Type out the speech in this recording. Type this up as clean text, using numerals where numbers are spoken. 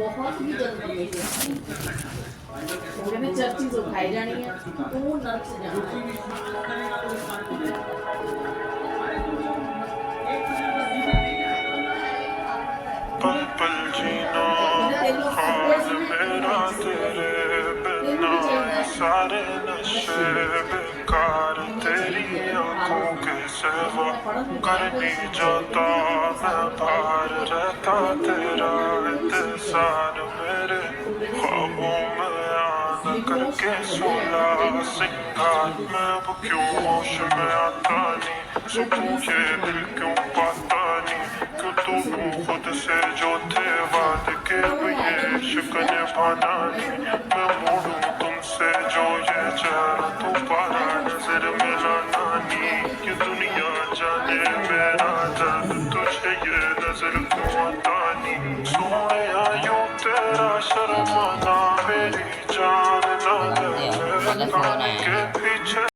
बहुत ही जल्द बदलेगी। वो कहते चर्च चीज खाई जानी है तो वो नर्क से जाना पल पल जीना हाल मेरा तेरे बिना सारे नशे बेकार तेरी आंखों के सिवा करनी जाता मैं बाहर रहता तेरा इंतजार मेरे ख्वाबों में आना करके सोला सिंगार मैं अब क्यों होश में आता नहीं सुकून ये दिल क्यों पाता नहीं क्यों दोनों खुद से जो थे वाद के अब ये इश्क निभाना नहीं मैं मोड़ूं तुमसे जो ये चेहरा दोबारा नजर मिलाना नहीं ये दुनिया जाने मेरा दर्द तुझे ये नजर क्यों आता नहीं सोने आयो तेरा शर्माना मेरी जान ना ले के पीछे